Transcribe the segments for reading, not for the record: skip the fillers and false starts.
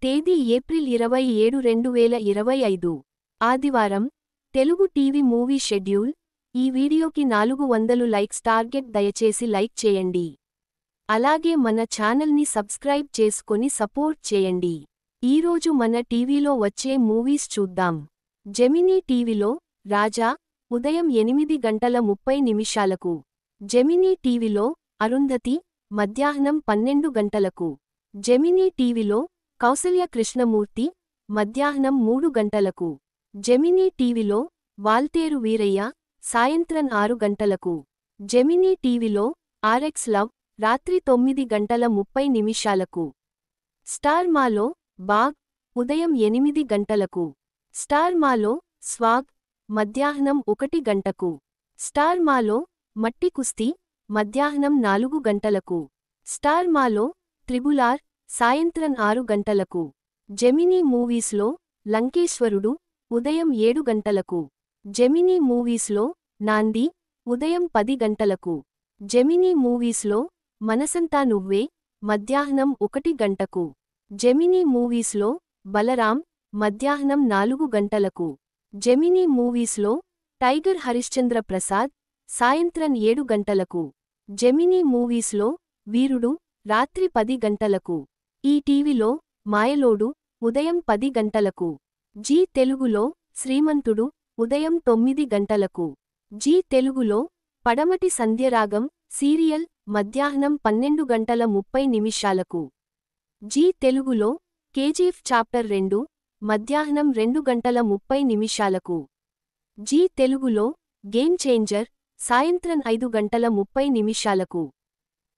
తేదీ ఏప్రిల్ 27, 2025 ఆదివారం Telugu TV movie schedule ఈ వీడియోకి 400 లైక్స్ టార్గెట్ దయచేసి లైక్ చేయండి. అలాగే మన ఛానల్ని సబ్స్క్రైబ్ చేసుకొని సపోర్ట్ చేయండి. ఈరోజు మన టీవీలో వచ్చే మూవీస్ చూద్దాం. జెమినీ టీవీలో రాజా ఉదయం 8:30 జెమినీ టీవీలో అరుంధతి మధ్యాహ్నం 12 జెమినీ టీవీలో కౌసల్య కృష్ణమూర్తి మధ్యాహ్నం 3 జెమినీ టీవీలో వాల్తేరు వీరయ్య సాయంత్రం 6 జెమినీ టీవీలో ఆర్ఎక్స్ లవ్ రాత్రి 9:30 స్టార్ మాలో బాగ్ ఉదయం 8 స్టార్ మాలో స్వాగ్ మధ్యాహ్నం 1 స్టార్ మాలో మట్టి కుస్తీ మధ్యాహ్నం 4 స్టార్ మాలో త్రిబులార్ సాయంత్రం 6 జెమినీ మూవీస్లో లంకేశ్వరుడు ఉదయం 7 జెమినీ మూవీస్లో నాంది ఉదయం 10 జెమినీ మూవీస్లో మనసంతా నువ్వే మధ్యాహ్నం 1 జెమినీ మూవీస్లో బలరాం మధ్యాహ్నం 4 జెమినీ మూవీస్లో టైగర్ హరిశ్చంద్ర ప్రసాద్ సాయంత్రం 7 జెమినీ మూవీస్లో వీరుడు రాత్రి 10 ఈ టీవీలో మాయలోడు ఉదయం 10 జీ తెలుగులో శ్రీమంతుడు ఉదయం 9 జీ తెలుగులో పడమటి సంధ్యరాగం సీరియల్ మధ్యాహ్నం 12:30 జీ తెలుగులో కేజీఎఫ్ చాప్టర్ 2 మధ్యాహ్నం 2:30 జీ తెలుగులో గేమ్ చేంజర్ సాయంత్రం 5:30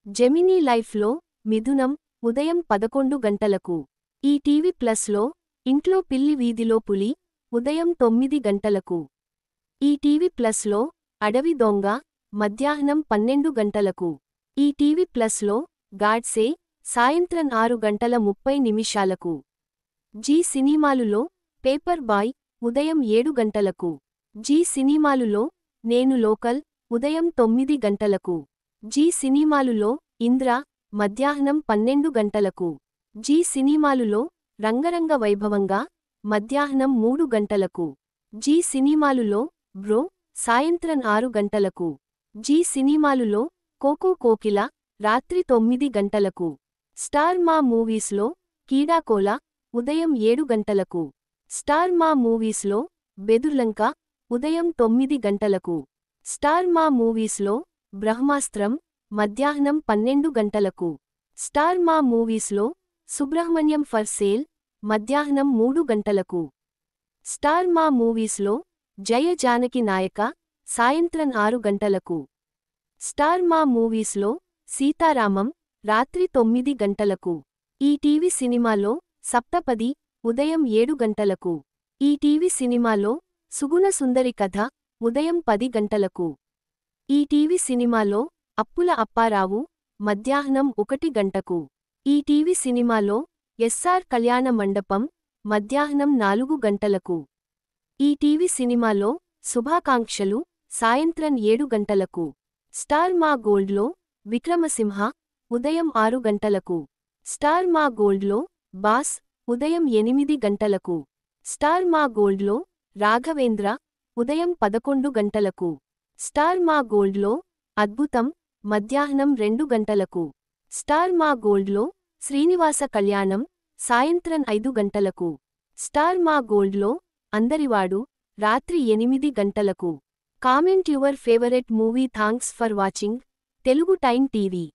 జెమినీ లైఫ్లో మిథునం ఉదయం 11 ఈ టీవీ ప్లస్లో ఇంట్లో పిల్లి వీధిలో పులి ఉదయం 9 ఈ టీవీ ప్లస్లో అడవి దొంగ మధ్యాహ్నం 12 ఈ టీవీ ప్లస్లో గాడ్సే సాయంత్రం 6:30 జీ సినిమాలులో పేపర్ బాయ్ ఉదయం 7 జీ సినిమాలులో నేను లోకల్ ఉదయం 9 జీ సినిమాలులో ఇంద్ర మధ్యాహ్నం 12 జీ సినిమాలులో రంగరంగ వైభవంగా మధ్యాహ్నం 3 జీ సినిమాలులో బ్రో సాయంత్రం 6 జీ సినిమాలులో కోకో కోకిల రాత్రి 9 స్టార్ మా మూవీస్లో కీడాకోల ఉదయం 7 స్టార్ మా మూవీస్లో బెదుర్లంక ఉదయం 9 స్టార్ మా మూవీస్లో బ్రహ్మాస్త్రం మధ్యాహ్నం 12 స్టార్ మా మూవీస్లో సుబ్రహ్మణ్యం ఫర్ సేల్ మధ్యాహ్నం 3 స్టార్ మా మూవీస్లో జయ జానకి నాయక సాయంత్రం 6 స్టార్ మా మూవీస్లో సీతారామం రాత్రి 9 ఈ టీవీ సినిమాలో సప్తపది ఉదయం 7 ఈ టీవీ సినిమాలో సుగుణ సుందరి కథ ఉదయం 10 ఈ టీవీ సినిమాలో అప్పుల అప్పారావు మధ్యాహ్నం 1 ఈ టీవీ సినిమాలో ఎస్ఆర్ కళ్యాణ మండపం మధ్యాహ్నం 4 ఈ టీవీ సినిమాలో శుభాకాంక్షలు సాయంత్రం 7 స్టార్ మా గోల్డ్లో విక్రమసింహ ఉదయం 6 స్టార్ మా గోల్డ్లో బాస్ ఉదయం 8 స్టార్ మా గోల్డ్లో రాఘవేంద్ర ఉదయం 11 స్టార్ మా గోల్డ్లో అద్భుతం మధ్యాహ్నం 2 స్టార్ మా గోల్డ్లో శ్రీనివాస కళ్యాణం సాయంత్రం 5 స్టార్ మా గోల్డ్లో అందరివాడు రాత్రి 8 comment your favourite movie thanks for watching Telugu time TV.